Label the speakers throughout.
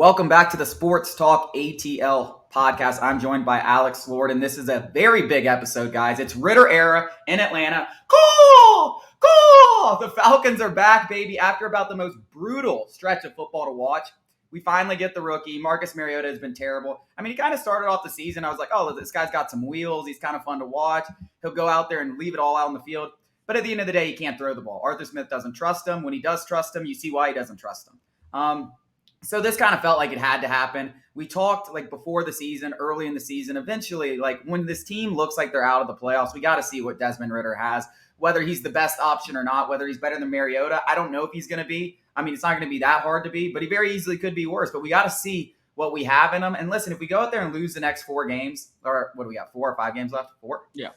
Speaker 1: Welcome back to the Sports Talk ATL podcast. I'm joined by Alex Lord, and this is a very big episode, guys. It's Ridder Era in Atlanta. Cool! The Falcons are back, baby, after about the most brutal stretch of football to watch. We finally get the rookie. Marcus Mariota has been terrible. I mean, he kind of started off the season. I was like, oh, this guy's got some wheels. He's kind of fun to watch. He'll go out there and leave it all out on the field. But at the end of the day, he can't throw the ball. Arthur Smith doesn't trust him. When he does trust him, you see why he doesn't trust him. So this kind of felt like it had to happen. We talked like before the season, early in the season, eventually, like when this team looks like they're out of the playoffs, we got to see what Desmond Ridder has, whether he's the best option or not, whether he's better than Mariota. I don't know if he's going to be. I mean, it's not going to be that hard to be, but he very easily could be worse. But we got to see what we have in him. And listen, if we go out there and lose the next 4 games, or what do we got, 4 or 5 games left? 4?
Speaker 2: Yeah.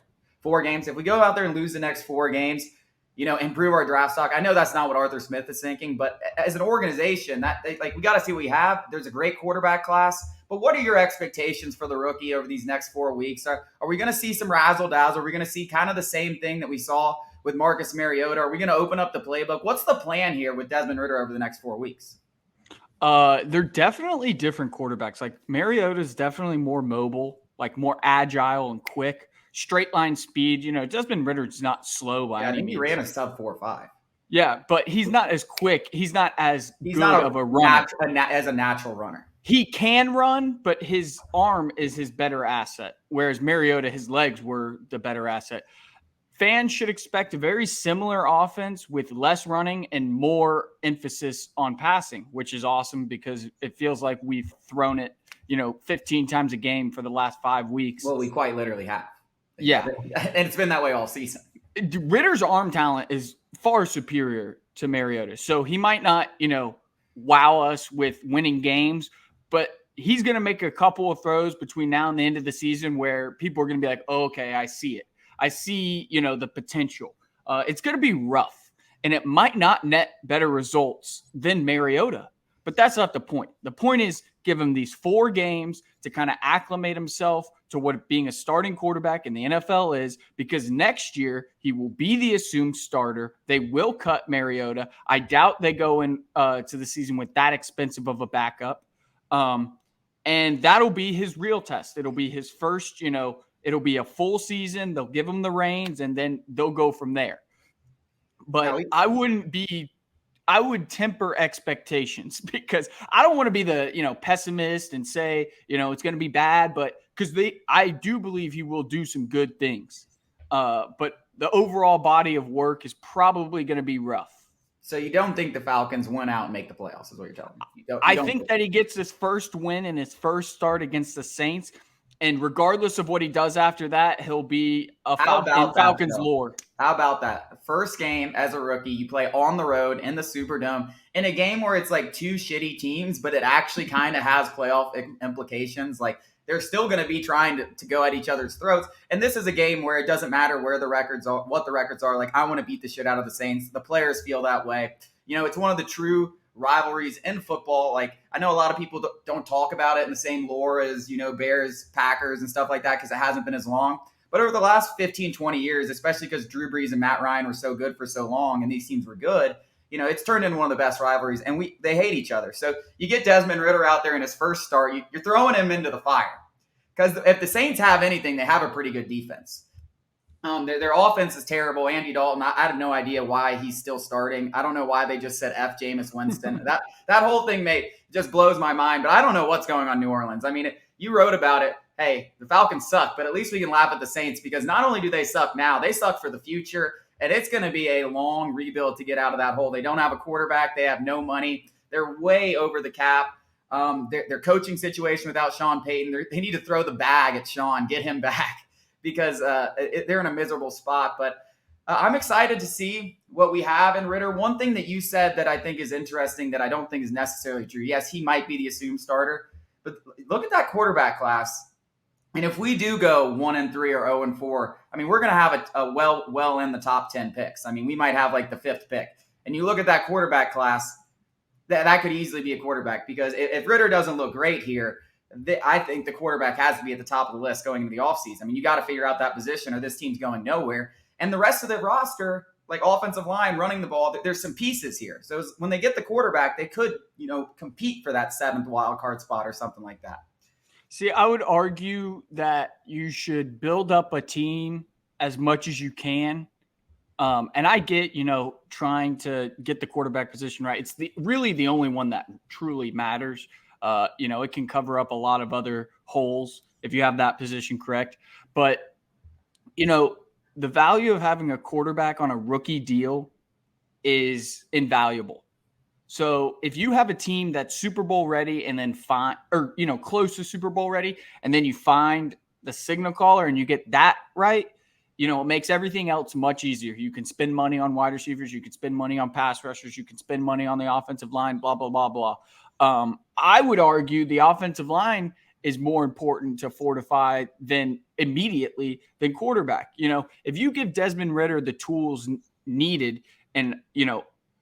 Speaker 1: 4 games. If we go out there and lose the next 4 games, improve our draft stock. I know that's not what Arthur Smith is thinking, but as an organization, we got to see what we have. There's a great quarterback class, but what are your expectations for the rookie over these next 4 weeks? Are we going to see some razzle dazzle? Are we going to see kind of the same thing that we saw with Marcus Mariota? Are we going to open up the playbook? What's the plan here with Desmond Ridder over the next 4 weeks?
Speaker 2: They're definitely different quarterbacks. Like Mariota is definitely more mobile, like more agile and quick. Straight line speed, Desmond Ridder's not slow by any means.
Speaker 1: He ran a sub 4.5.
Speaker 2: Yeah, but he's not as quick. He's not as good of a runner.
Speaker 1: As a natural runner.
Speaker 2: He can run, but his arm is his better asset, whereas Mariota, his legs were the better asset. Fans should expect a very similar offense with less running and more emphasis on passing, which is awesome because it feels like we've thrown it, 15 times a game for the last 5 weeks.
Speaker 1: Well, we quite literally have.
Speaker 2: Yeah.
Speaker 1: And it's been that way all season.
Speaker 2: Ridder's arm talent is far superior to Mariota. So he might not, wow us with winning games, but he's going to make a couple of throws between now and the end of the season where people are going to be like, oh, okay, I see it. I see, the potential. It's going to be rough, and it might not net better results than Mariota, but that's not the point. The point is give him these 4 games to kind of acclimate himself to what being a starting quarterback in the NFL is, because next year he will be the assumed starter. They will cut Mariota. I doubt they go in to the season with that expensive of a backup. And that'll be his real test. It'll be his first, it'll be a full season. They'll give him the reins and then they'll go from there. But I would temper expectations because I don't want to be the, pessimist and say, it's going to be bad, but because I do believe he will do some good things. But the overall body of work is probably going to be rough.
Speaker 1: So you don't think the Falcons win out and make the playoffs is what you're telling me?
Speaker 2: I think that he gets his first win in his first start against the Saints. And regardless of what he does after that, he'll be a Falcons Lord.
Speaker 1: How about that? First game as a rookie, you play on the road in the Superdome in a game where it's like 2 shitty teams, but it actually kind of has playoff implications. Like they're still going to be trying to go at each other's throats. And this is a game where it doesn't matter where the records are, what the records are. Like I want to beat the shit out of the Saints. The players feel that way. It's one of the true rivalries in football. Like I know a lot of people don't talk about it in the same lore as, Bears, Packers and stuff like that because it hasn't been as long. But over the last 15, 20 years, especially because Drew Brees and Matt Ryan were so good for so long and these teams were good, it's turned into one of the best rivalries and they hate each other. So you get Desmond Ridder out there in his first start, you're throwing him into the fire because if the Saints have anything, they have a pretty good defense. Their offense is terrible. Andy Dalton, I have no idea why he's still starting. I don't know why they just said F Jameis Winston. that whole thing, mate, just blows my mind. But I don't know what's going on in New Orleans. I mean, you wrote about it. Hey, the Falcons suck, but at least we can laugh at the Saints because not only do they suck now, they suck for the future, and it's going to be a long rebuild to get out of that hole. They don't have a quarterback. They have no money. They're way over the cap. Their coaching situation without Sean Payton, they need to throw the bag at Sean, get him back. Because they're in a miserable spot. But I'm excited to see what we have in Ridder. One thing that you said that I think is interesting that I don't think is necessarily true. Yes, he might be the assumed starter. But look at that quarterback class. And if we do go 1-3 or 0-4, I mean, we're going to have a well in the top 10 picks. I mean, we might have like the 5th pick. And you look at that quarterback class, that could easily be a quarterback. Because if Ridder doesn't look great here, I think the quarterback has to be at the top of the list going into the offseason. I mean, you got to figure out that position or this team's going nowhere. And the rest of the roster, like offensive line running the ball. There's some pieces here. So when they get the quarterback, they could, compete for that 7th wild card spot or something like that.
Speaker 2: See, I would argue that you should build up a team as much as you can. And I get, trying to get the quarterback position right. It's really the only one that truly matters. It can cover up a lot of other holes if you have that position correct. But, the value of having a quarterback on a rookie deal is invaluable. So if you have a team that's Super Bowl ready and then close to Super Bowl ready, and then you find the signal caller and you get that right, it makes everything else much easier. You can spend money on wide receivers. You can spend money on pass rushers. You can spend money on the offensive line, blah, blah, blah, blah. I would argue the offensive line is more important to fortify than quarterback. If you give Desmond Ridder the tools needed and,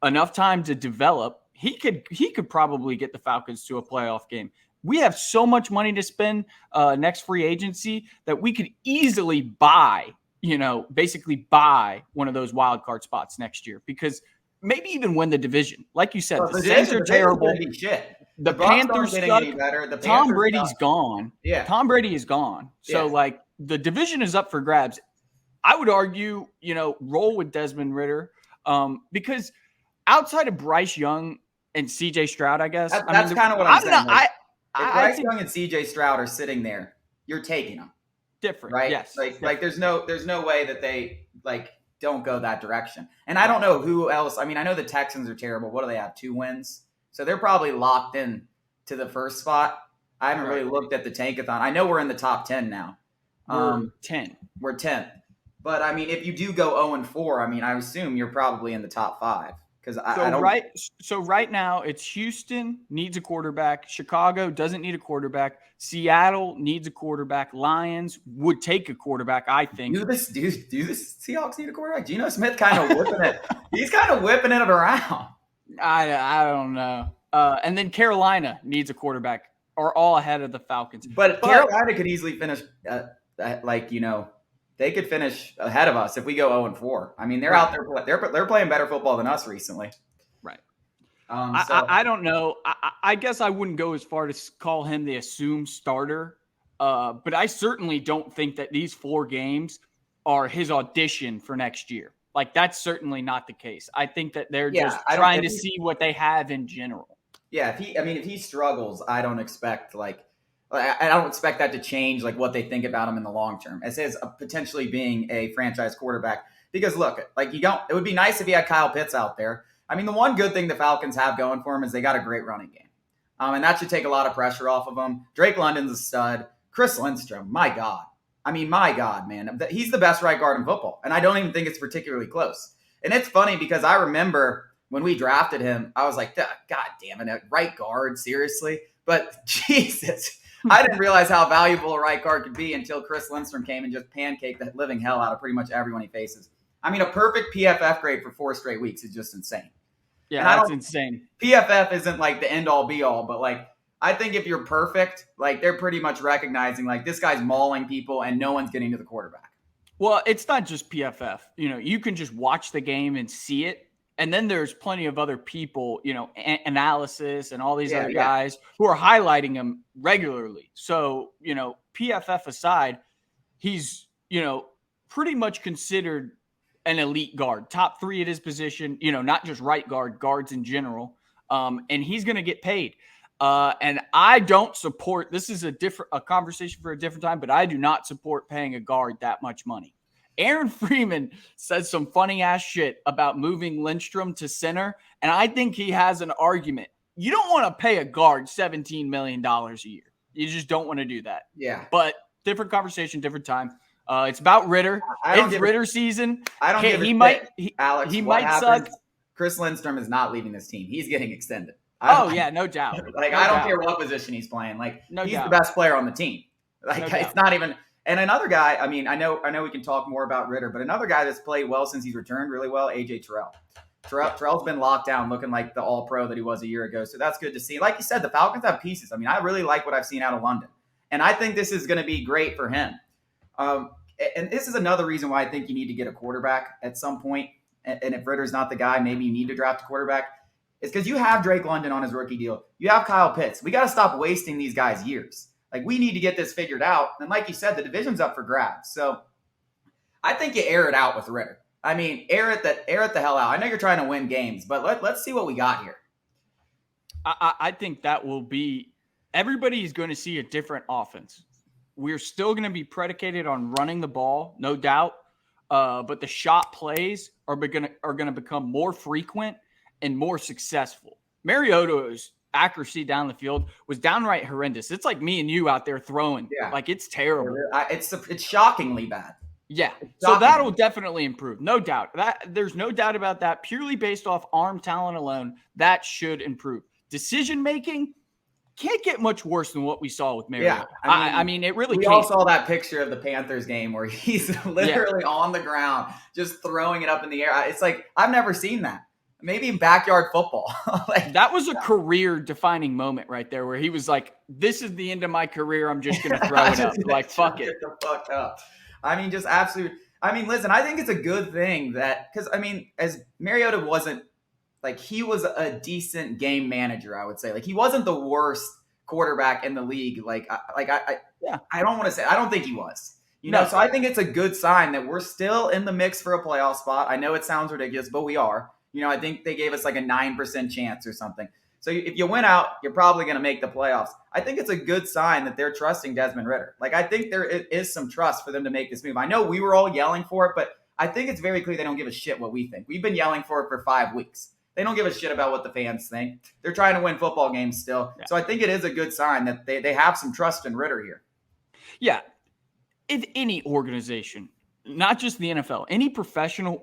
Speaker 2: enough time to develop, he could probably get the Falcons to a playoff game. We have so much money to spend next free agency that we could easily buy one of those wild card spots next year, because maybe even win the division. Like you said, the Saints are terrible. The Panthers suck. Tom Brady's gone.
Speaker 1: Yeah.
Speaker 2: Tom Brady is gone. So the division is up for grabs. I would argue, roll with Desmond Ridder because outside of Bryce Young and CJ Stroud, I guess.
Speaker 1: That's kind of what I'm saying. If Bryce Young and CJ Stroud are sitting there, you're taking them.
Speaker 2: Different,
Speaker 1: right?
Speaker 2: Yes.
Speaker 1: There's no way that they don't go that direction. And I don't know who else. I mean, I know the Texans are terrible. What do they have? 2 wins, so they're probably locked in to the first spot. I haven't really looked at the Tankathon. I know we're in the top 10 now.
Speaker 2: We're 10.
Speaker 1: We're 10th. But I mean, if you do go 0-4, I mean, I assume you're probably in the top 5.
Speaker 2: So right now it's Houston needs a quarterback. Chicago doesn't need a quarterback. Seattle needs a quarterback. Lions would take a quarterback, I think.
Speaker 1: Do the Seahawks need a quarterback? Geno Smith kind of whipping it. He's kind of whipping it around.
Speaker 2: I don't know. And then Carolina needs a quarterback. Are all ahead of the Falcons.
Speaker 1: But Carolina could easily finish they could finish ahead of us if we go 0-4. I mean, they're out there. They're playing better football than us recently.
Speaker 2: Right. I don't know. I guess I wouldn't go as far to call him the assumed starter. But I certainly don't think that these 4 games are his audition for next year. Like, that's certainly not the case. I think that they're just trying to see what they have in general.
Speaker 1: Yeah. If he struggles, I don't expect I don't expect that to change what they think about him in the long term as his potentially being a franchise quarterback. Because look, it would be nice if he had Kyle Pitts out there. I mean, the one good thing the Falcons have going for him is they got a great running game. And that should take a lot of pressure off of them. Drake London's a stud. Chris Lindstrom, my God. I mean, my God, man. He's the best right guard in football. And I don't even think it's particularly close. And it's funny because I remember when we drafted him, I was like, God damn it, right guard, seriously? But Jesus, I didn't realize how valuable a right guard could be until Chris Lindstrom came and just pancaked the living hell out of pretty much everyone he faces. I mean, a perfect PFF grade for 4 straight weeks is just insane.
Speaker 2: Yeah, that's insane.
Speaker 1: PFF isn't the end-all, be-all, but I think if you're perfect, they're pretty much recognizing this guy's mauling people and no one's getting to the quarterback.
Speaker 2: Well, it's not just PFF. You can just watch the game and see it. And then there's plenty of other people, analysis and all these other guys who are highlighting him regularly. So, PFF aside, he's, pretty much considered an elite guard, top 3 at his position, not just right guard, guards in general. And he's going to get paid. And I don't support, this is a conversation for a different time, but I do not support paying a guard that much money. Aaron Freeman says some funny ass shit about moving Lindstrom to center, and I think he has an argument. You don't want to pay a guard $17 million a year. You just don't want to do that.
Speaker 1: Yeah.
Speaker 2: But different conversation, different time. It's about Ridder. It's Ridder season.
Speaker 1: I don't give a shit. Alex, he might suck. Chris Lindstrom is not leaving this team. He's getting extended.
Speaker 2: No doubt.
Speaker 1: I don't care what position he's playing. He's the best player on the team. It's not even. And another guy, I mean, I know we can talk more about Ridder, but another guy that's played well since he's returned really well, AJ Terrell. Terrell's been locked down looking like the all-pro that he was a year ago, so that's good to see. Like you said, the Falcons have pieces. I mean, I really like what I've seen out of London, and I think this is going to be great for him. And this is another reason why I think you need to get a quarterback at some point. and if Ritter's not the guy, maybe you need to draft a quarterback, is because you have Drake London on his rookie deal. You have Kyle Pitts. We got to stop wasting these guys' years. Like, we need to get this figured out. And like you said, the division's up for grabs. So I think you air it out with Ridder. I mean, air it the hell out. I know you're trying to win games, but let's see what we got here.
Speaker 2: I think that will be – everybody is going to see a different offense. We're still going to be predicated on running the ball, no doubt. But the shot plays are going to become more frequent and more successful. Mariota's accuracy down the field was downright horrendous. It's like me and you out there throwing. Yeah. Like, it's terrible.
Speaker 1: It's shockingly bad.
Speaker 2: Yeah. So that'll definitely improve. No doubt. There's no doubt about that. Purely based off arm talent alone, that should improve. Decision-making can't get much worse than what we saw with Mariota. Yeah, I mean, it really can't.
Speaker 1: We all saw that picture of the Panthers game where he's literally on the ground just throwing it up in the air. It's like, I've never seen that. Maybe in backyard football. Like,
Speaker 2: that was a career-defining moment right there where he was like, this is the end of my career. I'm just going to throw it up. Like, fuck it.
Speaker 1: Get the fuck up. I mean, just absolute. I mean, listen, I think it's a good thing that – because, I mean, as Mariota wasn't – like, he was a decent game manager, I would say. Like, he wasn't the worst quarterback in the league. I don't want to say – I don't think he was. You know, so I think it's a good sign that we're still in the mix for a playoff spot. I know it sounds ridiculous, but we are. You know, I think they gave us like a 9% chance or something. So if you win out, you're probably going to make the playoffs. I think it's a good sign that they're trusting Desmond Ridder. Like, I think there is some trust for them to make this move. I know we were all yelling for it, but I think it's very clear they don't give a shit what we think. We've been yelling for it for 5 weeks. They don't give a shit about what the fans think. They're trying to win football games still. Yeah. So I think it is a good sign that they have some trust in Ridder here.
Speaker 2: Yeah. If any organization, not just the NFL, any professional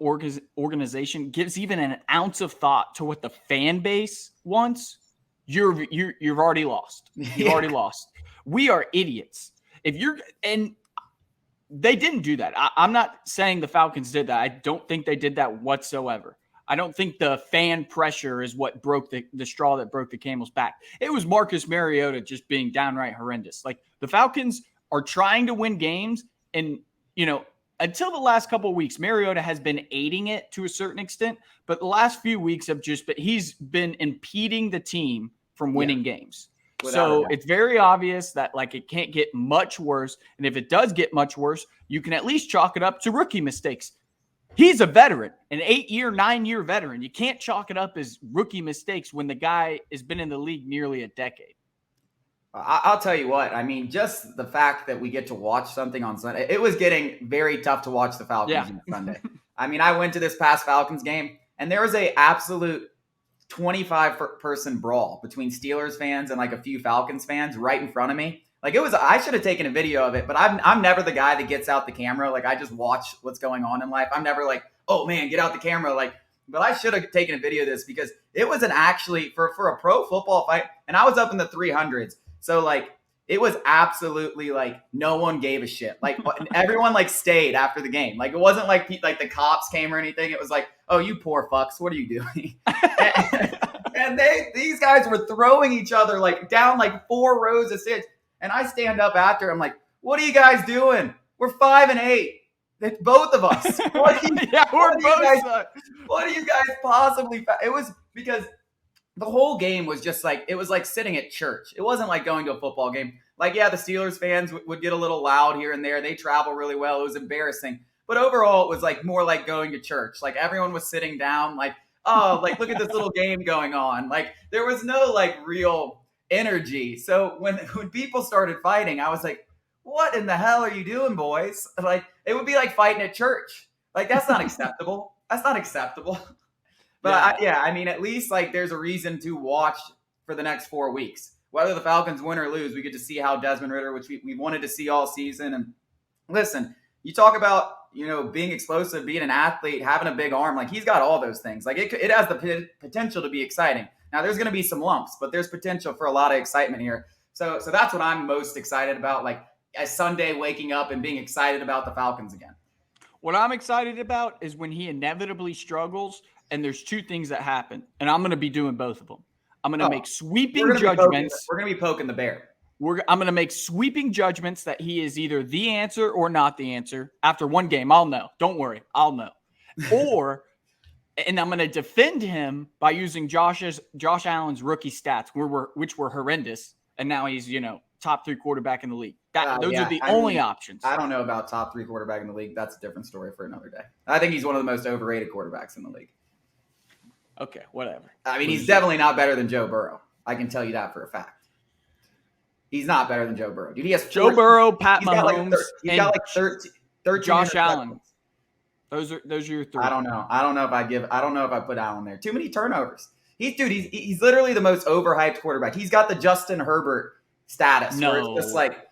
Speaker 2: organization gives even an ounce of thought to what the fan base wants, you've already lost. You've already lost. We are idiots. And they didn't do that. I'm not saying the Falcons did that. I don't think they did that whatsoever. I don't think the fan pressure is what broke the straw that broke the camel's back. It was Marcus Mariota just being downright horrendous. Like, the Falcons are trying to win games, and, you know, until the last couple of weeks, Mariota has been aiding it to a certain extent, but the last few weeks have he's been impeding the team from winning games. So it's very obvious that, like, it can't get much worse. And if it does get much worse, you can at least chalk it up to rookie mistakes. He's a veteran, an 8-year, 9-year veteran. You can't chalk it up as rookie mistakes when the guy has been in the league nearly a decade.
Speaker 1: I'll tell you what. I mean, just the fact that we get to watch something on Sunday, it was getting very tough to watch the Falcons on Sunday. I mean, I went to this past Falcons game, and there was a absolute 25-person brawl between Steelers fans and like a few Falcons fans right in front of me. Like, I should have taken a video of it, but I'm never the guy that gets out the camera. Like, I just watch what's going on in life. I'm never like, oh man, get out the camera. Like, but I should have taken a video of this because it was for a pro football fight, and I was up in the 300s. So, like, it was absolutely, like, no one gave a shit. Like, everyone, like, stayed after the game. Like, it wasn't like the cops came or anything. It was like, oh, you poor fucks, what are you doing? and these guys were throwing each other, like, down, like, 4 rows of seats. And I stand up after, I'm like, what are you guys doing? We're 5-8. It's both of us. What do you guys possibly – it was because – the whole game was just like, it was like sitting at church. It wasn't like going to a football game. Like, yeah, the Steelers fans would get a little loud here and there. They travel really well. It was embarrassing. But overall, it was like more like going to church. Like, everyone was sitting down like, oh, like, look at this little game going on. Like, there was no like real energy. So when people started fighting, I was like, what in the hell are you doing, boys? Like, it would be like fighting at church. Like, that's not acceptable. That's not acceptable. But I mean, at least like there's a reason to watch for the next 4 weeks. Whether the Falcons win or lose, we get to see how Desmond Ridder, which we wanted to see all season. And listen, you talk about, you know, being explosive, being an athlete, having a big arm. Like, he's got all those things. Like, it has the potential to be exciting. Now, there's going to be some lumps, but there's potential for a lot of excitement here. So that's what I'm most excited about. Like, a Sunday waking up and being excited about the Falcons again.
Speaker 2: What I'm excited about is when he inevitably struggles. And there's 2 things that happen, and I'm going to be doing both of them. I'm going to make sweeping judgments.
Speaker 1: We're going to be poking the bear.
Speaker 2: I'm going to make sweeping judgments that he is either the answer or not the answer. After one game, I'll know. Don't worry, I'll know. Or and I'm going to defend him by using Josh Allen's rookie stats, which were horrendous, and now he's top 3 quarterback in the league. Those are the only options.
Speaker 1: I don't know about top 3 quarterback in the league. That's a different story for another day. I think he's one of the most overrated quarterbacks in the league.
Speaker 2: Okay, whatever.
Speaker 1: I mean, he's definitely not better than Joe Burrow. I can tell you that for a fact. He's not better than Joe Burrow. Dude, he has
Speaker 2: Joe Burrow, Pat Mahomes,
Speaker 1: he's got like 13
Speaker 2: Josh Allen. Those are your 3.
Speaker 1: I don't know if I put Allen there. Too many turnovers. He's literally the most overhyped quarterback. He's got the Justin Herbert status.
Speaker 2: No.
Speaker 1: Where it's just like,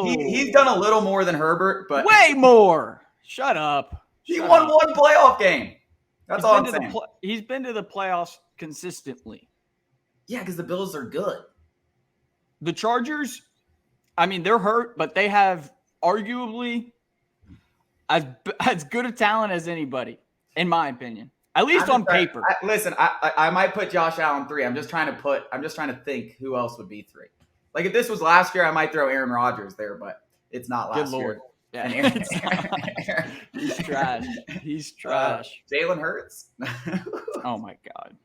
Speaker 1: he's done a little more than Herbert, but
Speaker 2: way more. Shut up.
Speaker 1: He won one playoff game. That's all I'm saying.
Speaker 2: He's been to the playoffs consistently.
Speaker 1: Yeah, because the Bills are good.
Speaker 2: The Chargers, I mean, they're hurt, but they have arguably as good a talent as anybody, in my opinion. At least on paper.
Speaker 1: I might put Josh Allen 3. I'm just trying to think who else would be 3. Like if this was last year, I might throw Aaron Rodgers there, but it's not last year.
Speaker 2: Yeah, he's trash. He's trash.
Speaker 1: Jalen Hurts.
Speaker 2: Oh my God.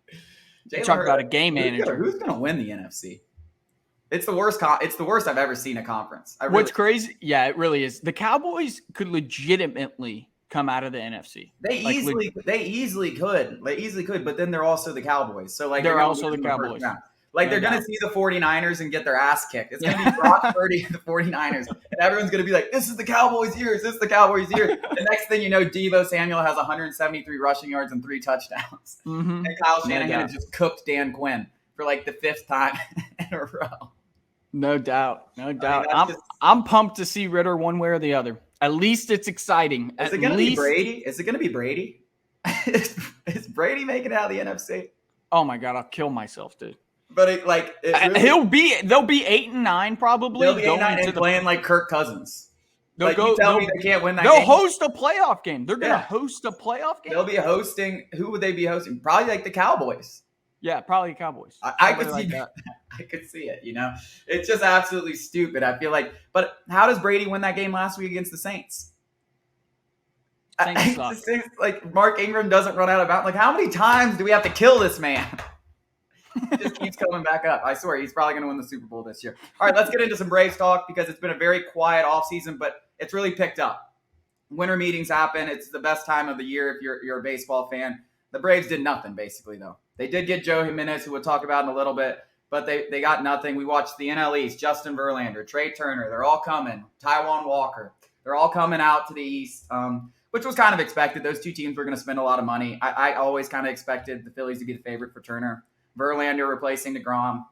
Speaker 2: Talk about a game manager.
Speaker 1: Who's going to win the NFC? It's the worst. It's the worst I've ever seen a conference.
Speaker 2: What's crazy? Yeah, it really is. The Cowboys could legitimately come out of the NFC.
Speaker 1: They easily could. But then they're also the Cowboys. So like
Speaker 2: they're also the Cowboys.
Speaker 1: Like they're going to see the 49ers and get their ass kicked. It's going to be Brock Purdy and the 49ers. And everyone's going to be like, this is the Cowboys' year. This is the Cowboys' year. The next thing you know, Deebo Samuel has 173 rushing yards and 3 touchdowns.
Speaker 2: Mm-hmm.
Speaker 1: And Kyle Shanahan has just cooked Dan Quinn for like the 5th time in a row.
Speaker 2: No doubt. I'm pumped to see Ridder one way or the other. At least it's exciting.
Speaker 1: Is it going to be Brady? Is it going to be Brady? Is Brady making it out of the NFC?
Speaker 2: Oh my God, I'll kill myself, dude.
Speaker 1: But
Speaker 2: they'll be 8-9 probably.
Speaker 1: They'll be 8-9 and playing like Kirk Cousins.
Speaker 2: You
Speaker 1: tell me they can't win that
Speaker 2: game.
Speaker 1: game.
Speaker 2: They'll host a playoff game. They're going to host a playoff game.
Speaker 1: They'll be hosting. Who would they be hosting? Probably like the Cowboys.
Speaker 2: Yeah, probably Cowboys.
Speaker 1: I could see that. I could see it. It's just absolutely stupid. I feel like, but how does Brady win that game last week against the Saints?
Speaker 2: Saints
Speaker 1: like Mark Ingram doesn't run out of bounds. Like how many times do we have to kill this man? He just keeps coming back up. I swear he's probably going to win the Super Bowl this year. All right, let's get into some Braves talk because it's been a very quiet offseason, but it's really picked up. Winter meetings happen. It's the best time of the year if you're a baseball fan. The Braves did nothing, basically, though. They did get Joe Jiménez, who we'll talk about in a little bit, but they got nothing. We watched the NL East, Justin Verlander, Trey Turner. They're all coming. Taijuan Walker. They're all coming out to the East, which was kind of expected. Those two teams were going to spend a lot of money. I always kind of expected the Phillies to be the favorite for Turner. Verlander replacing DeGrom.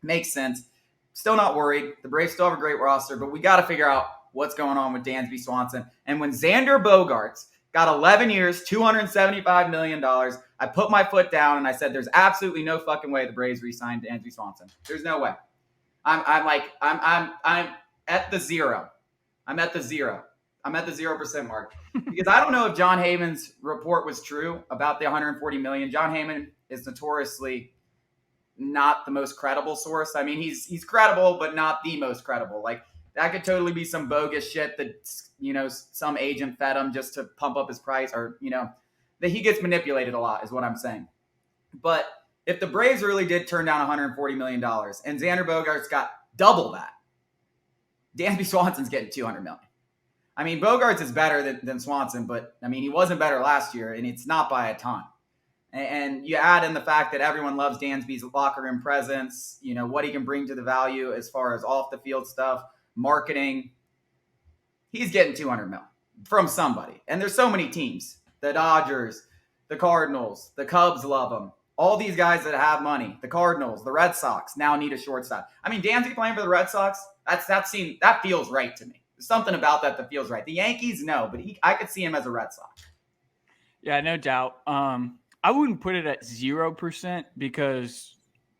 Speaker 1: Makes sense. Still not worried. The Braves still have a great roster, but we got to figure out what's going on with Dansby Swanson. And when Xander Bogaerts got 11 years, $275 million, I put my foot down and I said, there's absolutely no fucking way the Braves re-signed Dansby Swanson. There's no way. I'm at the zero. I'm at the 0% mark. Because I don't know if John Heyman's report was true about the $140 million. John Heyman is notoriously not the most credible source. I mean, he's credible, but not the most credible. Like, that could totally be some bogus shit that, some agent fed him just to pump up his price or, that he gets manipulated a lot is what I'm saying. But if the Braves really did turn down $140 million and Xander Bogaerts got double that, Dansby Swanson's getting $200 million. I mean, Bogaerts is better than Swanson, but, I mean, he wasn't better last year, and it's not by a ton. And you add in the fact that everyone loves Dansby's locker room presence, what he can bring to the value as far as off-the-field stuff, marketing. He's getting $200 million from somebody. And there's so many teams. The Dodgers, the Cardinals, the Cubs love him. All these guys that have money, the Cardinals, the Red Sox now need a shortstop. I mean, Dansby playing for the Red Sox, that feels right to me. There's something about that feels right. The Yankees, no, but I could see him as a Red Sox.
Speaker 2: Yeah, no doubt. I wouldn't put it at 0% because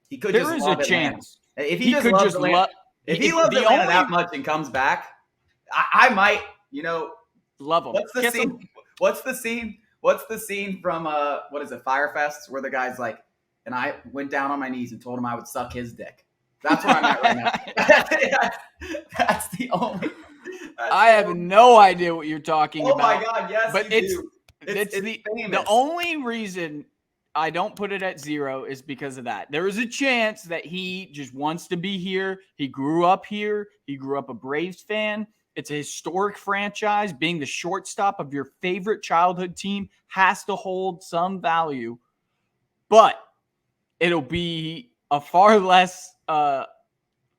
Speaker 1: he could
Speaker 2: there is a chance.
Speaker 1: If he just loves Atlanta, if he loves Atlanta that much and comes back, I might,
Speaker 2: love him.
Speaker 1: What's the scene from what is it, Firefest, where the guy's like, and I went down on my knees and told him I would suck his dick. That's where I'm at right now. That's the only.
Speaker 2: I have no idea what you're talking about.
Speaker 1: Oh my God, yes,
Speaker 2: but
Speaker 1: you do. It's
Speaker 2: the
Speaker 1: famous.
Speaker 2: only reason I don't put it at 0 is because of that. There is a chance that he just wants to be here. He grew up here. He grew up a Braves fan. It's a historic franchise. Being the shortstop of your favorite childhood team has to hold some value, but it'll be a far less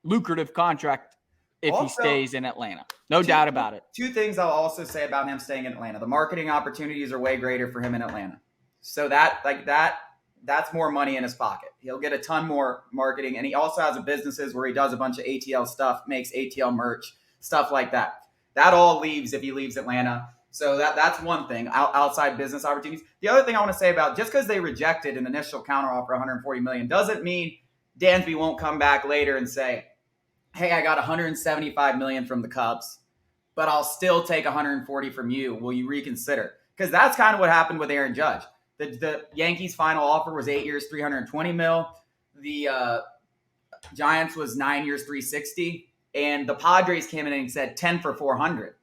Speaker 2: lucrative contract if he
Speaker 1: Also,
Speaker 2: stays in Atlanta. No
Speaker 1: two,
Speaker 2: doubt about it.
Speaker 1: two things I'll also say about him staying in Atlanta. The marketing opportunities are way greater for him in Atlanta. So that's more money in his pocket. He'll get a ton more marketing, and he also has a businesses where he does a bunch of ATL stuff, makes ATL merch, stuff like that. That all leaves if he leaves Atlanta. So that's one thing, outside business opportunities. The other thing I want to say about just because they rejected an initial counteroffer, 140 million, doesn't mean Dansby won't come back later and say, "Hey, I got 175 million from the Cubs, but I'll still take 140 from you. Will you reconsider?" Because that's kind of what happened with Aaron Judge. The Yankees' final offer was 8 years, 320 mil. The Giants was 9 years, 360, and the Padres came in and said 10 for 400.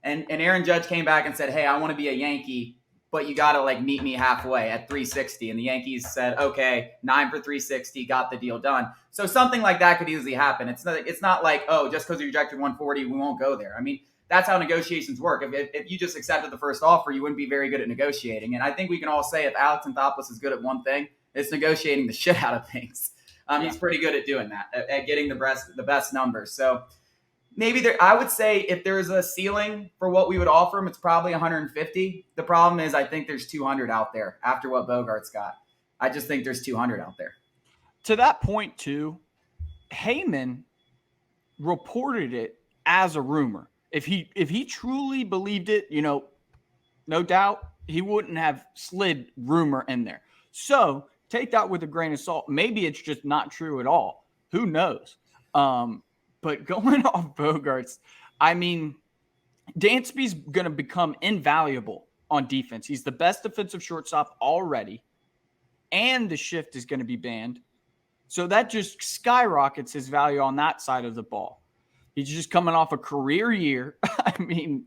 Speaker 1: And Aaron Judge came back and said, "Hey, I want to be a Yankee, but you got to like meet me halfway at 360." And the Yankees said, "Okay, 9 for 360, got the deal done." So something like that could easily happen. It's not like, oh, just because you rejected 140, we won't go there. I mean, that's how negotiations work. If you just accepted the first offer, you wouldn't be very good at negotiating. And I think we can all say if Alex Anthopoulos is good at one thing, it's negotiating the shit out of things. He's pretty good at doing that, at getting the best numbers. So maybe I would say if there's a ceiling for what we would offer him, it's probably 150. The problem is I think there's 200 out there after what Bogart's got. I just think there's 200 out there.
Speaker 2: To that point, too, Heyman reported it as a rumor. If he truly believed it, no doubt he wouldn't have slid rumor in there. So take that with a grain of salt. Maybe it's just not true at all. Who knows? But going off Bogarts, I mean, Dansby's going to become invaluable on defense. He's the best defensive shortstop already, and the shift is going to be banned. So that just skyrockets his value on that side of the ball. He's just coming off a career year. I mean,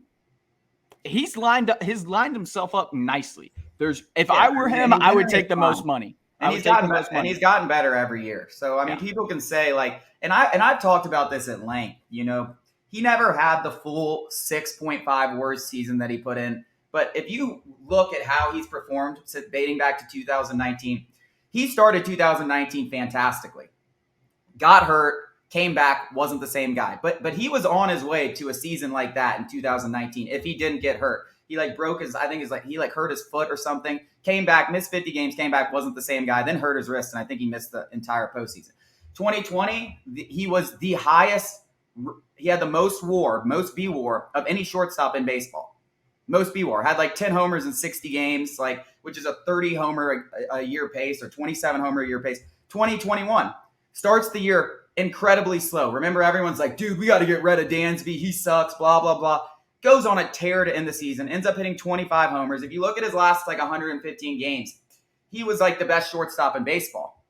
Speaker 2: he's lined himself up nicely. If I were him, I would take the most money.
Speaker 1: And he's gotten better every year. So I mean, people can say like, and I've talked about this at length. He never had the full 6.5 worst season that he put in. But if you look at how he's performed, dating back to 2019, he started 2019 fantastically. Got hurt, came back, wasn't the same guy. But he was on his way to a season like that in 2019 if he didn't get hurt. He broke his, I think he hurt his foot or something, came back, missed 50 games, came back, wasn't the same guy, then hurt his wrist, and I think he missed the entire postseason. 2020, he was the highest, he had the most B WAR of any shortstop in baseball. Most B WAR. Had 10 homers in 60 games, which is a 30 homer a year pace or 27 homer a year pace. 2021 starts the year incredibly slow. Remember, everyone's like, dude, we got to get rid of Dansby. He sucks, blah, blah, blah. Goes on a tear to end the season, ends up hitting 25 homers. If you look at his last 115 games, he was the best shortstop in baseball.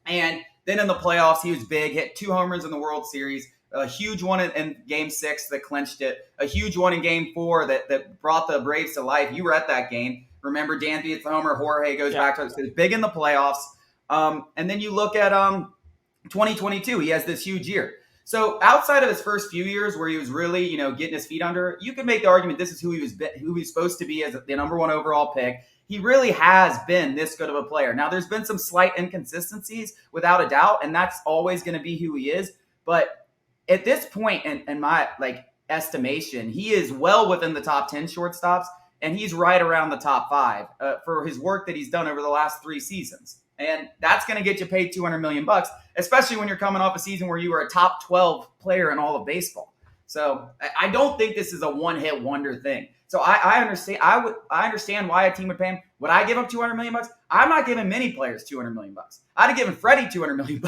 Speaker 1: And then in the playoffs, he was big, hit 2 homers in the World Series, a huge one in Game 6 that clinched it, a huge one in Game 4 that brought the Braves to life. You were at that game. Remember, Dansby hits the homer, Jorge goes back to it. So he was big in the playoffs. And then you look at 2022, he has this huge year. So outside of his first few years where he was really, getting his feet under, you could make the argument this is who he was supposed to be as the number 1 overall pick. He really has been this good of a player. Now, there's been some slight inconsistencies, without a doubt, and that's always going to be who he is. But at this point, in my estimation, he is well within the top 10 shortstops, and he's right around the top 5 for his work that he's done over the last 3 seasons. And that's going to get you paid $200 million, especially when you're coming off a season where you were a top 12 player in all of baseball. So I don't think this is a one-hit wonder thing. So I understand. I understand why a team would pay him. Would I give him $200 million? I'm not giving many players $200 million. I'd have given Freddie $200 million,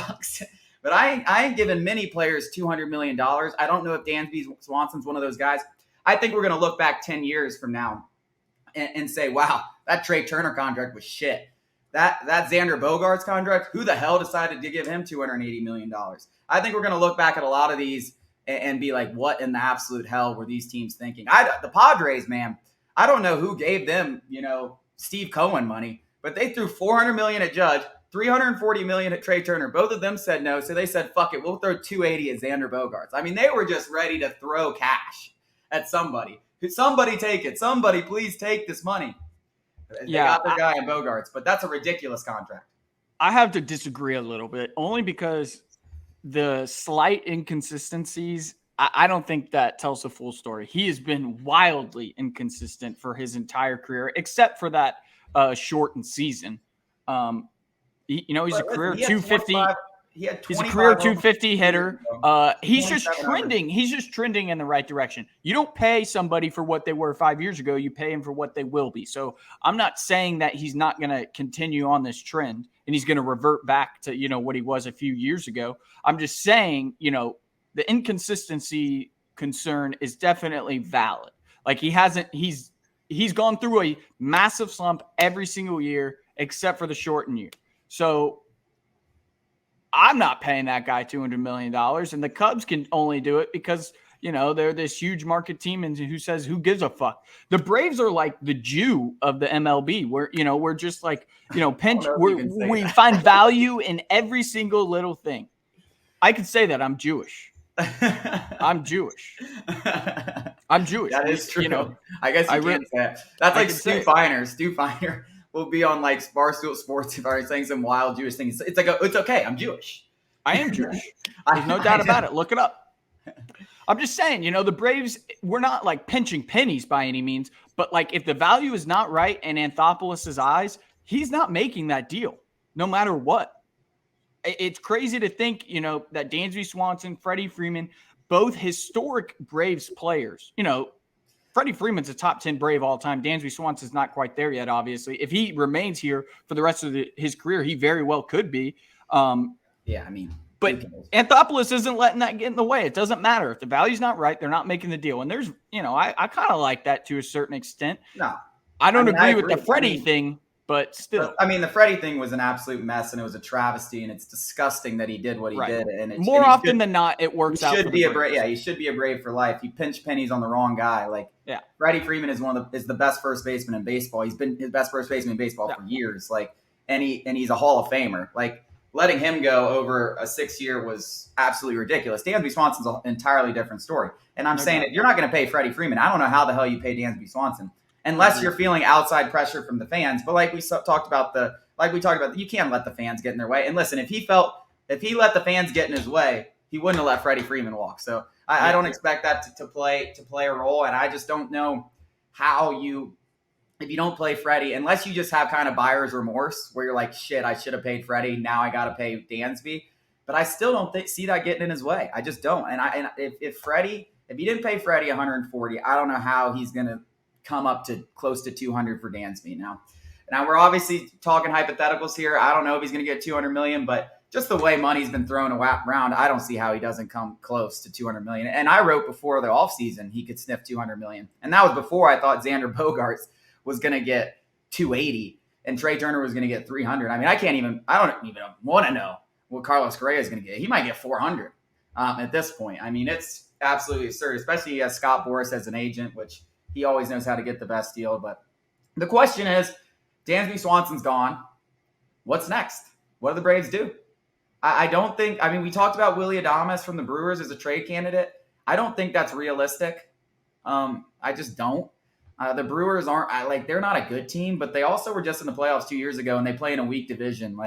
Speaker 1: but I ain't giving many players $200 million. I don't know if Dansby Swanson's one of those guys. I think we're going to look back 10 years from now and say, wow, that Trey Turner contract was shit. That Xander Bogaerts contract, who the hell decided to give him $280 million? I think we're going to look back at a lot of these and be like, what in the absolute hell were these teams thinking? The Padres, man, I don't know who gave them, Steve Cohen money, but they threw $400 million at Judge, $340 million at Trey Turner. Both of them said no, so they said, fuck it, we'll throw $280 at Xander Bogaerts. I mean, they were just ready to throw cash at somebody. Somebody take it. Somebody please take this money. They got their guy in Bogaerts, but that's a ridiculous contract.
Speaker 2: I have to disagree a little bit, only because the slight inconsistencies, I don't think that tells the full story. He has been wildly inconsistent for his entire career, except for that shortened season. He's a career 250. He's a career 250 hitter. He's just trending. He's just trending in the right direction. You don't pay somebody for what they were 5 years ago. You pay him for what they will be. So I'm not saying that he's not going to continue on this trend and he's going to revert back to, what he was a few years ago. I'm just saying, the inconsistency concern is definitely valid. Like he's gone through a massive slump every single year except for the shortened year. So I'm not paying that guy $200 million, and the Cubs can only do it because, they're this huge market team, and who says who gives a fuck? The Braves are like the Jew of the MLB. We're just like, we find value in every single little thing. I could say that I'm Jewish. I'm Jewish.
Speaker 1: That is true. I guess you can't say that. That's like Stu Feiner. Stu Feiner will be on like Barstool Sports if I'm saying some wild Jewish things. It's like, it's okay. I'm Jewish.
Speaker 2: I am Jewish. There's no doubt about it. Look it up. I'm just saying, the Braves, we're not like pinching pennies by any means, but like if the value is not right in Anthopoulos' eyes, he's not making that deal no matter what. It's crazy to think, that Dansby Swanson, Freddie Freeman, both historic Braves players, Freddie Freeman's a top 10 Brave all time. Dansby Swanson's not quite there yet, obviously. If he remains here for the rest of his career, he very well could be. But Anthopoulos isn't letting that get in the way. It doesn't matter. If the value's not right, they're not making the deal. And there's, I kind of like that to a certain extent.
Speaker 1: No.
Speaker 2: I don't agree with the Freddie thing, but still.
Speaker 1: The Freddie thing was an absolute mess, and it was a travesty, and it's disgusting that he did what he did. And
Speaker 2: more often than not, it works out.
Speaker 1: He should be a Brave for life. You pinch pennies on the wrong guy. Freddie Freeman is the best first baseman in baseball. He's been his best first baseman in baseball for years. And he's a Hall of Famer. Letting him go over a 6-year was absolutely ridiculous. Dansby Swanson's an entirely different story. And I'm saying if you're not going to pay Freddie Freeman, I don't know how the hell you pay Dansby Swanson. Unless you're feeling outside pressure from the fans. But like we talked about, you can't let the fans get in their way. And listen, if he let the fans get in his way, he wouldn't have let Freddie Freeman walk. So I don't expect that to play a role. And I just don't know how if you don't play Freddie, unless you just have kind of buyer's remorse where you're like, shit, I should have paid Freddie. Now I got to pay Dansby. But I still don't see that getting in his way. I just don't. And if you didn't pay Freddie 140, I don't know how he's going to come up to close to 200 for Dansby now. Now we're obviously talking hypotheticals here. I don't know if he's going to get 200 million, but just the way money's been thrown around, I don't see how he doesn't come close to 200 million. And I wrote before the offseason he could sniff 200 million. And that was before I thought Xander Bogaerts was going to get 280 and Trey Turner was going to get 300. I mean, I don't even want to know what Carlos Correa is going to get. He might get 400 at this point. I mean, it's absolutely absurd, especially he has Scott Boras as an agent, which he always knows how to get the best deal. But the question is, Dansby Swanson's gone. What's next? What do the Braves do? I don't think – we talked about Willy Adames from the Brewers as a trade candidate. I don't think that's realistic. I just don't. The Brewers they're not a good team, but they also were just in the playoffs 2 years ago, and they play in a weak division.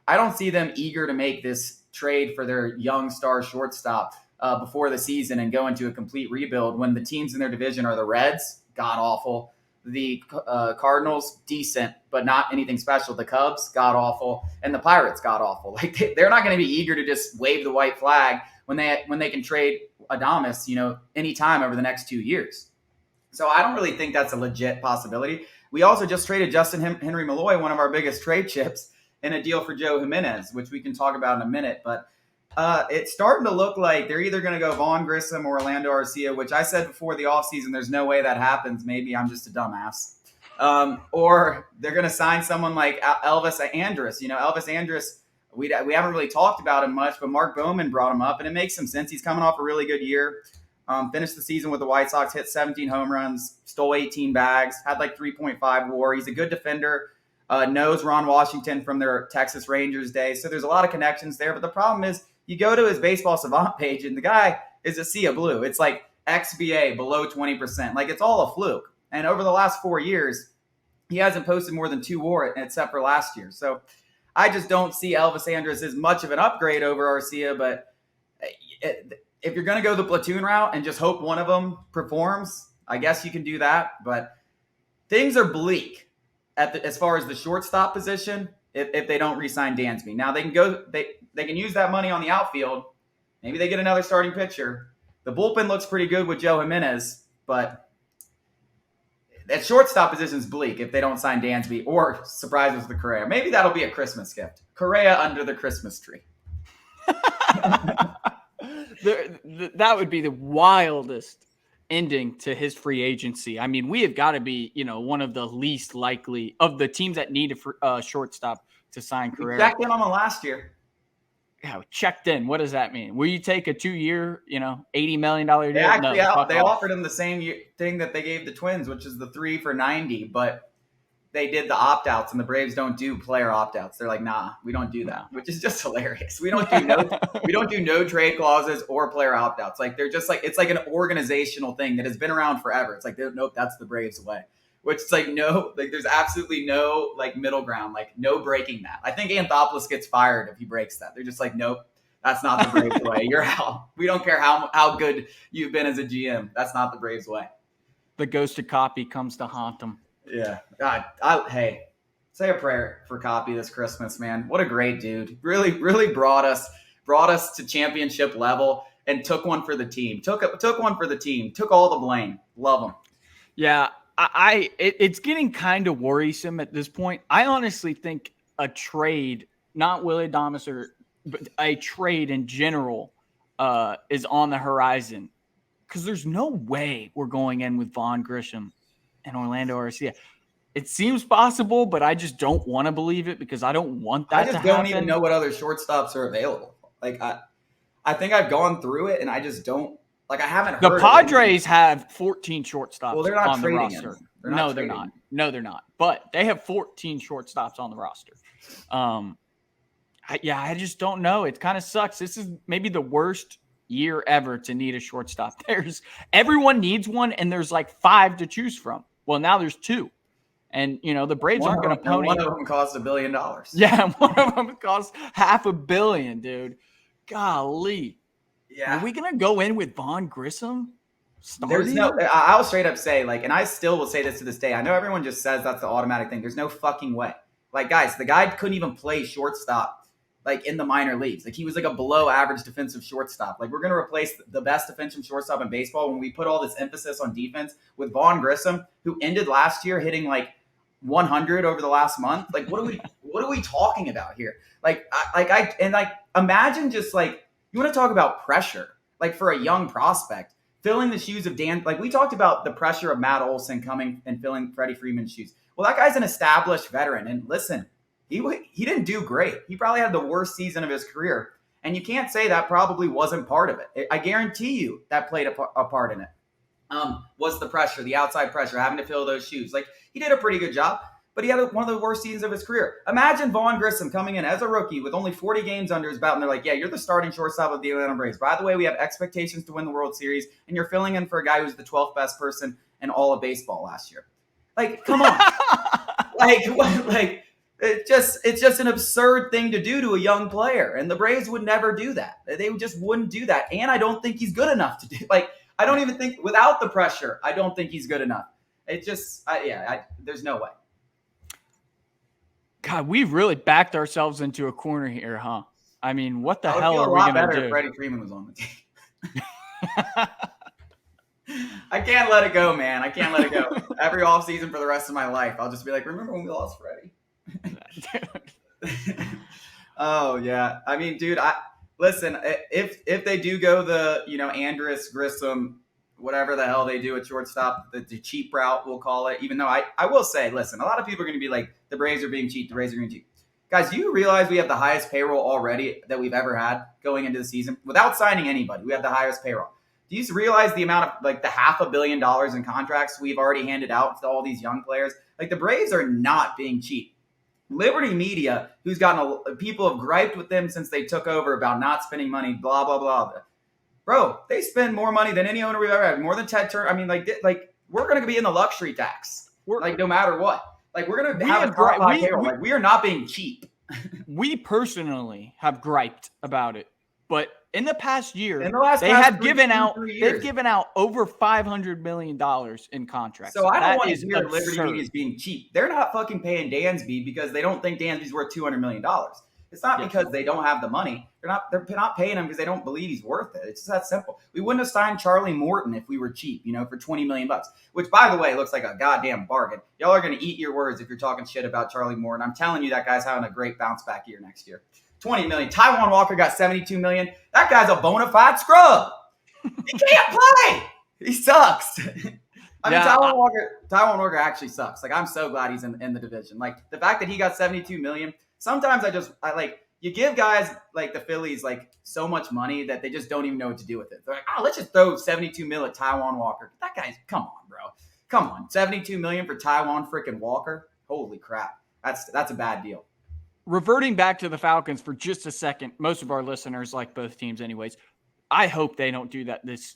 Speaker 1: I don't see them eager to make this trade for their young star shortstop before the season and go into a complete rebuild when the teams in their division are the Reds, god-awful, the Cardinals, decent, but not anything special, the Cubs, god-awful, and the Pirates, god-awful. They're not going to be eager to just wave the white flag when they can trade Adames, anytime over the next 2 years. So I don't really think that's a legit possibility. We also just traded Justin Henry Malloy, one of our biggest trade chips, in a deal for Joe Jiménez, which we can talk about in a minute. But it's starting to look like they're either going to go Vaughn Grissom or Orlando Arcia, which I said before the offseason, there's no way that happens. Maybe I'm just a dumbass. Or they're going to sign someone like Elvis Andrus. Elvis Andrus, we haven't really talked about him much, but Mark Bowman brought him up, and it makes some sense. He's coming off a really good year. Finished the season with the White Sox, hit 17 home runs, stole 18 bags, had like 3.5 WAR. He's a good defender. Knows Ron Washington from their Texas Rangers days. So there's a lot of connections there. But the problem is you go to his Baseball Savant page and the guy is a sea of blue. It's like XBA below 20%. Like it's all a fluke. And over the last 4 years, he hasn't posted more than 2 WAR except for last year. So I just don't see Elvis Andrus as much of an upgrade over Arcia. But if you're going to go the platoon route and just hope one of them performs, I guess you can do that. But things are bleak as far as the shortstop position if they don't re-sign Dansby. Now they can use that money on the outfield. Maybe they get another starting pitcher. The bullpen looks pretty good with Joe Jiménez, but that shortstop position is bleak if they don't sign Dansby or surprise us with Correa. Maybe that'll be a Christmas gift. Correa under the Christmas tree.
Speaker 2: That would be the wildest ending to his free agency. I mean, we have got to be, one of the least likely of the teams that need a shortstop to sign Correa.
Speaker 1: Checked in on him last year.
Speaker 2: Yeah, checked in. What does that mean? Will you take a 2-year, $80 million deal?
Speaker 1: They offered him the same thing that they gave the Twins, which is the 3 for $90, but they did the opt-outs, and the Braves don't do player opt-outs. They're like, nah, we don't do that, which is just hilarious. We don't do no trade clauses or player opt-outs. Like they're just like, it's like an organizational thing that has been around forever. It's like, nope, that's the Braves way. Which is like, no, like there's absolutely no like middle ground, like no breaking that. I think Anthopoulos gets fired if he breaks that. They're just like, nope, that's not the Braves way. You're out. We don't care how good you've been as a GM. That's not the Braves way.
Speaker 2: The ghosted copy comes to haunt them.
Speaker 1: Yeah. God, hey, say a prayer for Copy this Christmas, man. What a great dude. Really, really brought us to championship level and took one for the team. Took one for the team. Took all the blame. Love him.
Speaker 2: Yeah. It's getting kind of worrisome at this point. I honestly think a trade, not Willie Adames, but a trade in general is on the horizon because there's no way we're going in with Vaughn Grissom and Orlando Arcia. It seems possible, but I just don't want to believe it because I don't want that to happen.
Speaker 1: I just don't even know what other shortstops are available. Like I think I've gone through it and I just don't. Like I haven't heard.
Speaker 2: The Padres have 14 shortstops
Speaker 1: well, they're not
Speaker 2: on the
Speaker 1: trading
Speaker 2: roster.
Speaker 1: No,
Speaker 2: they're not. No, they're not. But they have 14 shortstops on the roster. I just don't know. It kind of sucks. This is maybe the worst year ever to need a shortstop. Everyone needs one, and there's like 5 to choose from. Well, now there's 2. And, the Braves aren't going to pony.
Speaker 1: One of them cost $1 billion.
Speaker 2: Yeah, one of them costs $500 million, dude. Golly.
Speaker 1: Yeah.
Speaker 2: Are we going to go in with Vaughn Grissom?
Speaker 1: I'll straight up say, like, and I still will say this to this day. I know everyone just says that's the automatic thing. There's no fucking way. Like, guys, the guy couldn't even play shortstop, like, in the minor leagues. Like, he was like a below average defensive shortstop. Like, we're going to replace the best defensive shortstop in baseball when we put all this emphasis on defense with Vaughn Grissom, who ended last year hitting like 100 over the last month. Like, what are we talking about here? Imagine just like, you want to talk about pressure, like for a young prospect, filling the shoes of Dan. Like we talked about the pressure of Matt Olson coming and filling Freddie Freeman's shoes. Well, that guy's an established veteran. And listen, he didn't do great. He probably had the worst season of his career. And you can't say that probably wasn't part of it. I guarantee you that played a part in it. Was the pressure, the outside pressure, having to fill those shoes. Like he did a pretty good job. But he had one of the worst seasons of his career. Imagine Vaughn Grissom coming in as a rookie with only 40 games under his belt, and they're like, yeah, you're the starting shortstop of the Atlanta Braves. By the way, we have expectations to win the World Series, and you're filling in for a guy who's the 12th best person in all of baseball last year. Like, come on. It's just an absurd thing to do to a young player, and the Braves would never do that. They just wouldn't do that, and I don't think he's good enough to do. Like, I don't even think, without the pressure, I don't think he's good enough. It just, there's no way.
Speaker 2: God, we've really backed ourselves into a corner here, huh? I mean, what the hell are we going to do?
Speaker 1: If Freddie Freeman was on the team. I can't let it go, man. I can't let it go. Every offseason for the rest of my life, I'll just be like, remember when we lost Freddie? Oh, yeah. I mean, dude, listen, if they do go the, Andrus, Grissom, whatever the hell they do at shortstop, the cheap route, we'll call it, even though I will say, listen, a lot of people are going to be like, the Braves are being cheap, the Braves are being cheap. Guys, do you realize we have the highest payroll already that we've ever had going into the season? Without signing anybody, we have the highest payroll. Do you realize the amount of like the $500 million in contracts we've already handed out to all these young players? Like the Braves are not being cheap. Liberty Media, who's gotten people have griped with them since they took over about not spending money, blah blah blah. Bro, they spend more money than any owner we've ever had, more than Ted Turner. I mean, like we're going to be in the luxury tax, like no matter what. Like we're going to have a top five payroll. Like we are not being cheap.
Speaker 2: We personally have griped about it, but in the past year,
Speaker 1: they've
Speaker 2: given out over $500 million in contracts.
Speaker 1: So I don't want to hear Liberty Media is being cheap. They're not fucking paying Dansby because they don't think Dansby's worth $200 million. It's not because they don't have the money. They're not paying him because they don't believe he's worth it. It's just that simple. We wouldn't have signed Charlie Morton if we were cheap, for $20 million, which by the way looks like a goddamn bargain. Y'all are going to eat your words if you're talking shit about Charlie Morton. I'm telling you that guy's having a great bounce back year next year. $20 million. Taijuan Walker got $72 million. That guy's a bona fide scrub. He can't play. He sucks. Taijuan Walker actually sucks. Like I'm so glad he's in the division. Like the fact that he got $72 million. Sometimes I like you give guys like the Phillies like so much money that they just don't even know what to do with it. They're like, let's just throw $72 million at Taijuan Walker. That guy's come on, bro. Come on. $72 million for Taijuan freaking Walker. Holy crap. That's a bad deal.
Speaker 2: Reverting back to the Falcons for just a second, most of our listeners like both teams anyways. I hope they don't do that this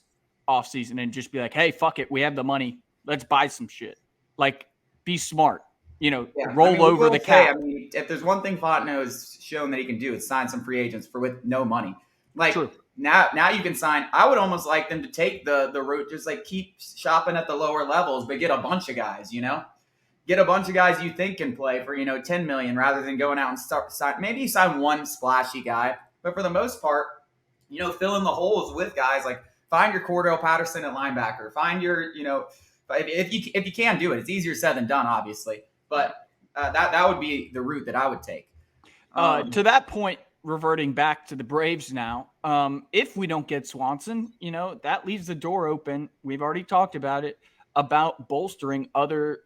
Speaker 2: offseason and just be like, hey, fuck it. We have the money. Let's buy some shit. Like, be smart. Roll over the cap.
Speaker 1: If there's one thing Fontenot has shown that he can do, it's sign some free agents with no money. Like True. Now you can sign. I would almost like them to take the route, just like keep shopping at the lower levels, but get a bunch of guys, Get a bunch of guys you think can play for, $10 million rather than going out and maybe you sign one splashy guy. But for the most part, fill in the holes with guys like find your Cordell Patterson at linebacker. Find your, if you can do it, it's easier said than done, obviously. But that would be the route that I would take.
Speaker 2: To that point, reverting back to the Braves now, if we don't get Swanson, that leaves the door open. We've already talked about it, about bolstering other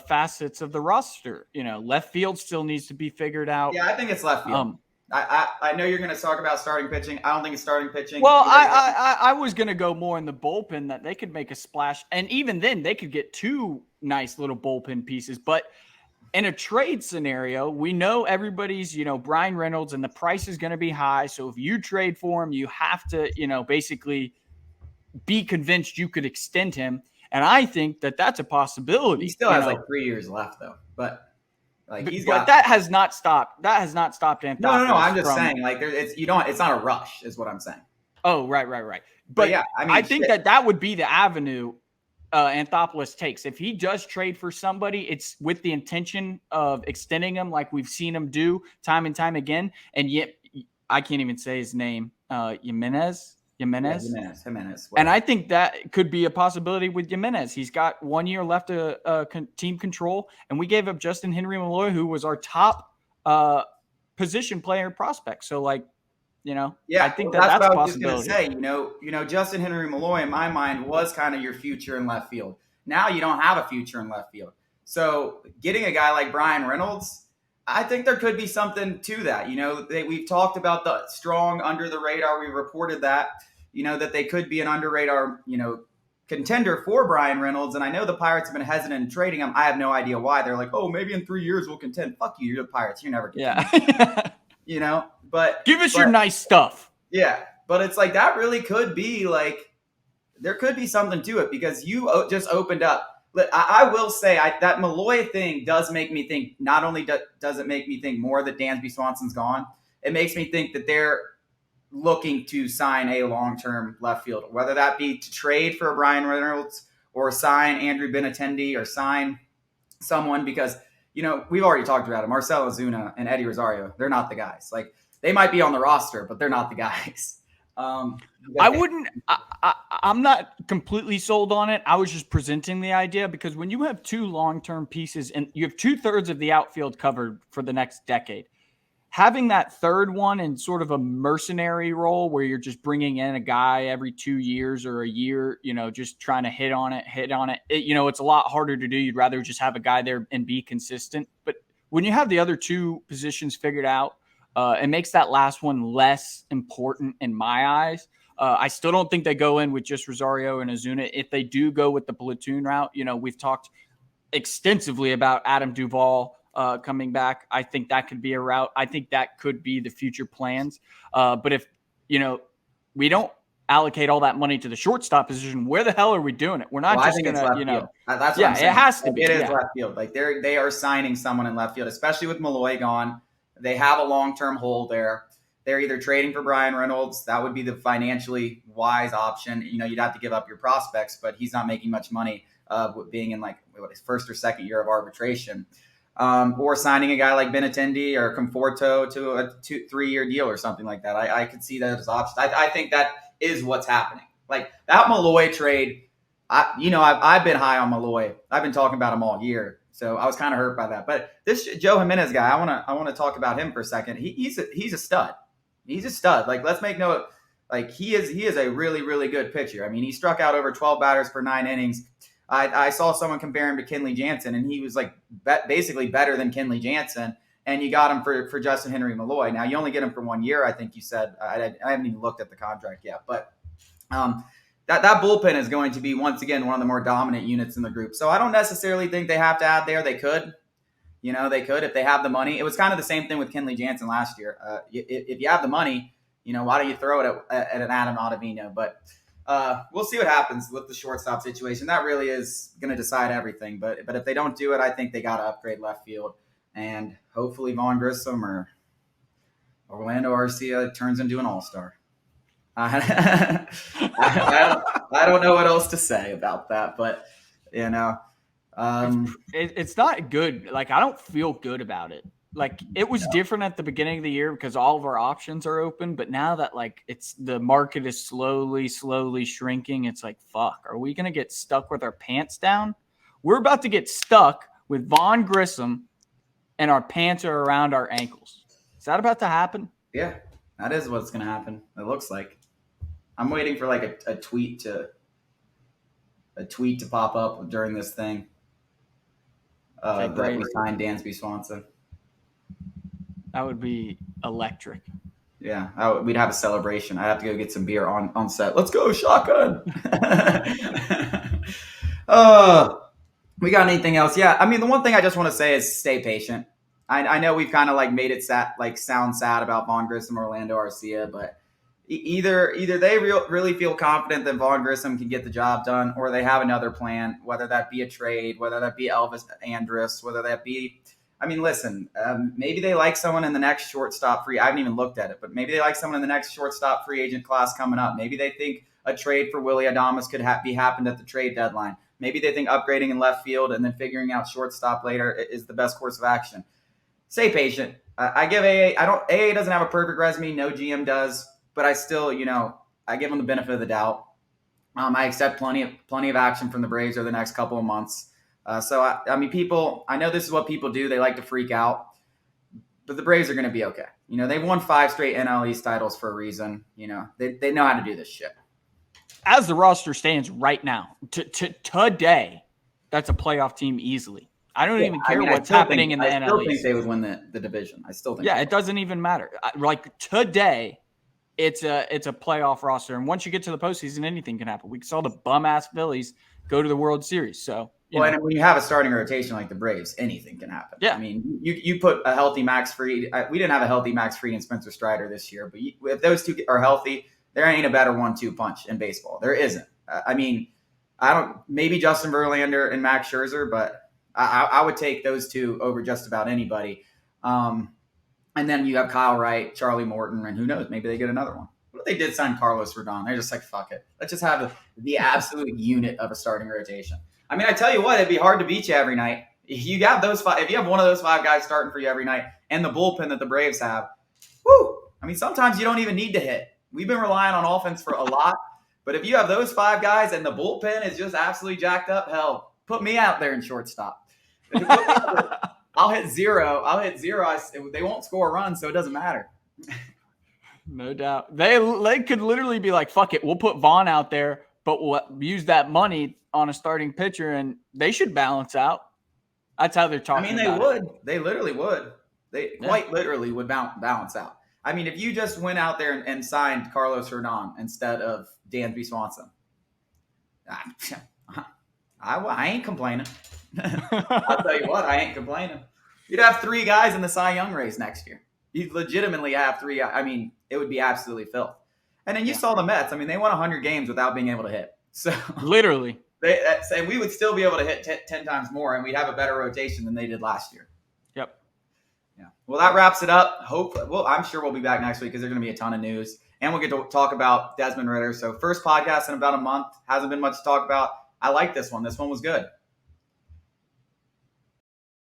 Speaker 2: facets of the roster. Left field still needs to be figured out.
Speaker 1: Yeah, I think it's left field. I know you're going to talk about starting pitching. I don't think it's starting pitching.
Speaker 2: Well, I was going to go more in the bullpen that they could make a splash. And even then, they could get two nice little bullpen pieces. But in a trade scenario, we know everybody's, Brian Reynolds, and the price is going to be high. So if you trade for him, you have to, basically be convinced you could extend him. And I think that that's a possibility.
Speaker 1: He still has like 3 years left, though. But
Speaker 2: that has not stopped. That has not stopped Anthopoulos.
Speaker 1: No. I'm just saying, like, it's not a rush, is what I'm saying.
Speaker 2: Oh, right. But yeah, I think that would be the avenue Anthopoulos takes. If he does trade for somebody, it's with the intention of extending him, like we've seen him do time and time again. And yet, I can't even say his name. Jiménez.
Speaker 1: Jiménez.
Speaker 2: And I think that could be a possibility with Jiménez. He's got 1 year left to team control, and we gave up Justin Henry Malloy, who was our top position player prospect. So, I think that's a possibility. I was just going
Speaker 1: to say, Justin Henry Malloy, in my mind, was kind of your future in left field. Now you don't have a future in left field. So getting a guy like Brian Reynolds, I think there could be something to that. We've talked about the strong under the radar. We reported that, that they could be an under radar, contender for Brian Reynolds. And I know the Pirates have been hesitant in trading him. I have no idea why. They're like, oh, maybe in 3 years we'll contend. Fuck you. You're the Pirates. You're never contending.
Speaker 2: Yeah.
Speaker 1: But
Speaker 2: give us your nice stuff.
Speaker 1: Yeah. But it's like that really could be like there could be something to it because you just opened up. I will say that Malloy thing does make me think, not only does it make me think more that Dansby Swanson's gone, it makes me think that they're looking to sign a long-term left fielder, whether that be to trade for Brian Reynolds or sign Andrew Benintendi or sign someone because, we've already talked about it. Marcell Ozuna and Eddie Rosario, they're not the guys. Like, they might be on the roster, but they're not the guys.
Speaker 2: I'm not completely sold on it. I was just presenting the idea because when you have two long-term pieces and you have 2/3 of the outfield covered for the next decade, having that third one in sort of a mercenary role where you're just bringing in a guy every 2 years or a year, just trying to hit on it. It's a lot harder to do. You'd rather just have a guy there and be consistent. But when you have the other two positions figured out, it makes that last one less important in my eyes. I still don't think they go in with just Rosario and Ozuna. If they do go with the platoon route, we've talked extensively about Adam Duvall coming back. I think that could be a route. I think that could be the future plans. But if, we don't allocate all that money to the shortstop position, where the hell are we doing it? We're not just going to,
Speaker 1: That's what I'm saying.
Speaker 2: It has to be.
Speaker 1: It is left field. Like they are signing someone in left field, especially with Malloy gone. They have a long-term hole there. They're either trading for Brian Reynolds. That would be the financially wise option. You'd have to give up your prospects, but he's not making much money being in his first or second year of arbitration. Or signing a guy like Benintendi or Conforto to a 2-3 year deal or something like that. I could see that as options. I think that is what's happening. Like that Malloy trade, I've been high on Malloy. I've been talking about him all year, so I was kind of hurt by that. But this Joe Jiménez guy, I want to talk about him for a second. He's a stud. He's a stud. Like let's make note. Like he is a really, really good pitcher. I mean, he struck out over 12 batters for 9 innings. I saw someone compare him to Kenley Jansen, and he was like basically better than Kenley Jansen. And you got him for Justin Henry Malloy. Now you only get him for 1 year, I think you said. I haven't even looked at the contract yet, but that bullpen is going to be once again one of the more dominant units in the group. So I don't necessarily think they have to add there. They could, they could if they have the money. It was kind of the same thing with Kenley Jansen last year. If you have the money, why don't you throw it at an Adam Ottavino? But we'll see what happens with the shortstop situation. That really is going to decide everything. But if they don't do it, I think they got to upgrade left field. And hopefully Vaughn Grissom or Orlando Arcia turns into an all-star. I don't know what else to say about that, but
Speaker 2: it's not good. Like I don't feel good about it. Like it was different at the beginning of the year because all of our options are open, but now that the market is slowly shrinking, it's like, fuck, are we going to get stuck with our pants down? We're about to get stuck with Vaughn Grissom and our pants are around our ankles. Is that about to happen?
Speaker 1: Yeah, that is what's going to happen. It looks like. I'm waiting for a tweet to pop up during this thing. That we signed Dansby Swanson.
Speaker 2: That would be electric.
Speaker 1: Yeah, we'd have a celebration. I'd have to go get some beer on set. Let's go, shotgun. We got anything else? Yeah, I mean, the one thing I just want to say is stay patient. I know we've kind of made it sound sad about Vaughn Grissom, Orlando Arcia, but either they really feel confident that Vaughn Grissom can get the job done, or they have another plan, whether that be a trade, whether that be Elvis Andrus, whether that be, I mean, listen, maybe they like someone in the next shortstop free. I haven't even looked at it, but maybe they like someone in the next shortstop free agent class coming up. Maybe they think a trade for Willy Adames could be happened at the trade deadline. Maybe they think upgrading in left field and then figuring out shortstop later is the best course of action. Stay patient. I give AA doesn't have a perfect resume. No GM does, but I still, I give them the benefit of the doubt. I accept plenty of action from the Braves over the next couple of months. So I mean, I know this is what people do. They like to freak out, but the Braves are going to be okay. They've won 5 straight NL East titles for a reason. They know how to do this shit.
Speaker 2: As the roster stands right now, today, that's a playoff team easily. I don't even care what's happening in the NL East.
Speaker 1: I still think they would win the division. I still think.
Speaker 2: Yeah, it doesn't even matter. Today, it's a playoff roster, and once you get to the postseason, anything can happen. We saw the bum ass Phillies go to the World Series. So,
Speaker 1: and when you have a starting rotation like the Braves, anything can happen.
Speaker 2: Yeah,
Speaker 1: I mean, you put a healthy Max Fried. We didn't have a healthy Max Fried and Spencer Strider this year, but if those two are healthy, there ain't a better 1-2 punch in baseball. There isn't. I mean, maybe Justin Verlander and Max Scherzer, but I would take those two over just about anybody. And then you have Kyle Wright, Charlie Morton, and who knows, maybe they get another one. What if they did sign Carlos Rodon? They're just like, fuck it. Let's just have the absolute unit of a starting rotation. I mean, I tell you what, it'd be hard to beat you every night. If you have one of those 5 guys starting for you every night and the bullpen that the Braves have, whoo! I mean, sometimes you don't even need to hit. We've been relying on offense for a lot, but if you have those 5 guys and the bullpen is just absolutely jacked up, hell, put me out there in shortstop. I'll hit zero. They won't score a run, so it doesn't matter.
Speaker 2: No doubt. They could literally be like, fuck it, we'll put Vaughn out there, but we'll use that money on a starting pitcher, and they should balance out. That's how they're talking.
Speaker 1: I mean, they would. They literally would. Quite literally would balance out. I mean, if you just went out there and signed Carlos Hernan instead of Dansby Swanson, I ain't complaining. I'll tell you what, I ain't complaining. You'd have 3 guys in the Cy Young race next year. You'd legitimately have 3. I mean, it would be absolutely filth. And then you saw the Mets. I mean, they won 100 games without being able to hit. So
Speaker 2: literally,
Speaker 1: and we would still be able to hit 10 times more, and we'd have a better rotation than they did last year.
Speaker 2: Yep.
Speaker 1: Yeah. Well, that wraps it up. I'm sure we'll be back next week because there's going to be a ton of news, and we'll get to talk about Desmond Ridder. So first podcast in about a month. Hasn't been much to talk about. I like this one. This one was good.